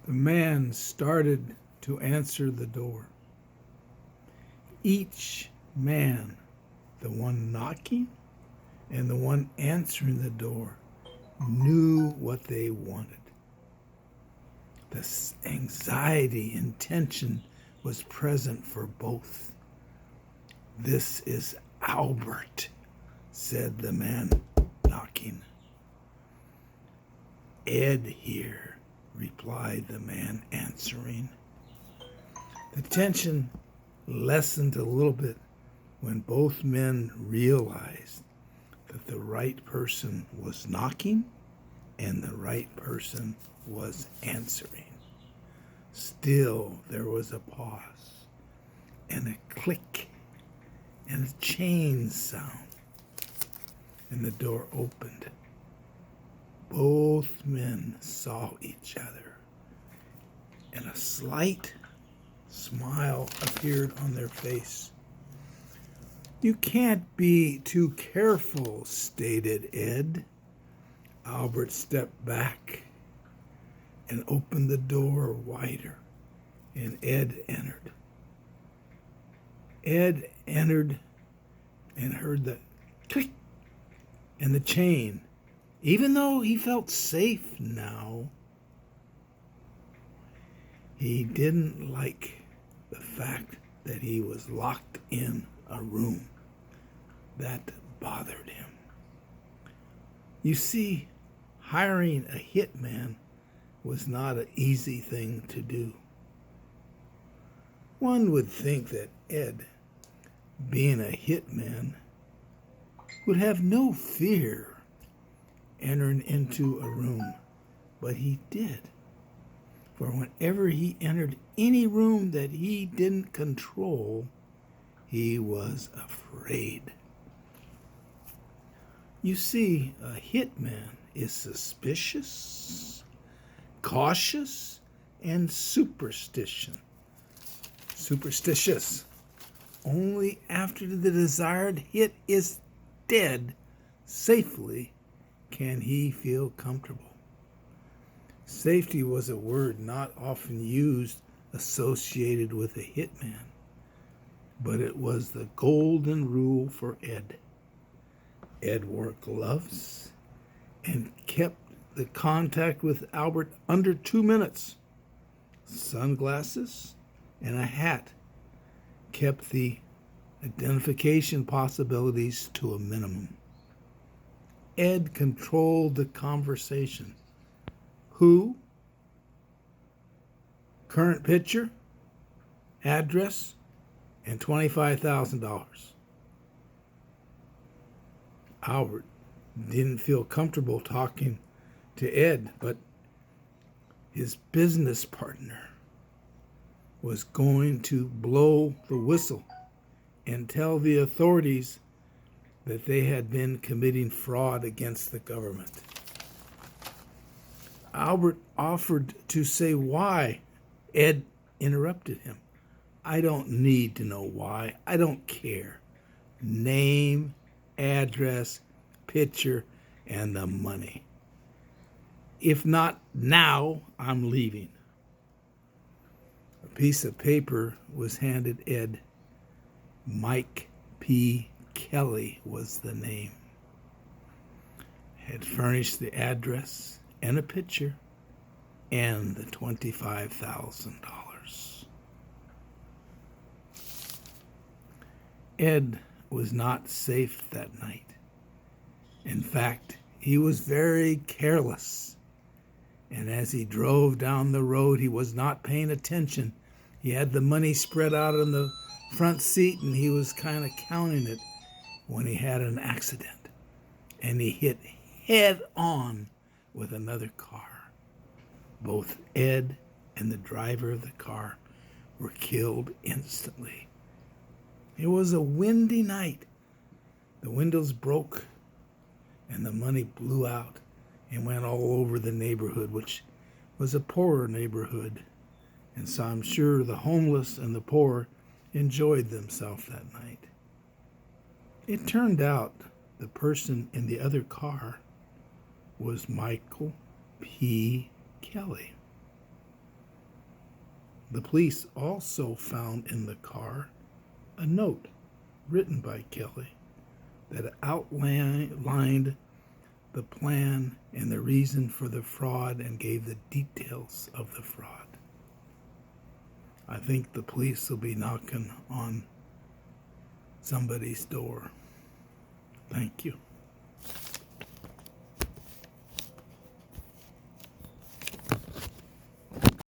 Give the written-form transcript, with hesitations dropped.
The man started to answer the door. Each man, the one knocking and the one answering the door, knew what they wanted. The anxiety and tension was present for both. "This is Albert," said the man knocking. "Ed here," replied the man answering. The tension lessened a little bit when both men realized that the right person was knocking and the right person was answering. Still, there was a pause and a click and a chain sound, and the door opened. Both men saw each other, and a slight smile appeared on their face. "You can't be too careful," stated Ed. Albert stepped back and opened the door wider, and Ed entered. Ed entered and heard the click and the chain. Even though he felt safe now, he didn't like the fact that he was locked in a room. That bothered him. You see, hiring a hitman was not an easy thing to do. One would think that Ed, being a hitman, would have no fear entering into a room, but he did. For whenever he entered any room that he didn't control, he was afraid. You see, a hitman is suspicious, cautious, and superstitious. Only after the desired hit is dead safely can he feel comfortable. Safety was a word not often used associated with a hitman, but it was the golden rule for Ed. Ed wore gloves and kept the contact with Albert under 2 minutes. Sunglasses and a hat kept the identification possibilities to a minimum. Ed controlled the conversation. Who? Current picture, address, and $25,000. Albert didn't feel comfortable talking to Ed, but his business partner was going to blow the whistle and tell the authorities that they had been committing fraud against the government. Albert offered to say why. Ed interrupted him. "I don't need to know why. I don't care. Name, address, picture, and the money. If not now, I'm leaving." A piece of paper was handed Ed. Mike P. Kelly was the name. Had furnished the address and a picture and the $25,000. Ed was not safe that night. In fact, he was very careless. And as he drove down the road, he was not paying attention. He had the money spread out on the front seat, and he was kind of counting it when he had an accident. And he hit head on with another car. Both Ed and the driver of the car were killed instantly. It was a windy night. The windows broke and the money blew out and went all over the neighborhood, which was a poorer neighborhood. And so I'm sure the homeless and the poor enjoyed themselves that night. It turned out the person in the other car was Michael P. Kelly. The police also found in the car a note written by Kelly that outlined the plan and the reason for the fraud and gave the details of the fraud. I think the police will be knocking on somebody's door. Thank you.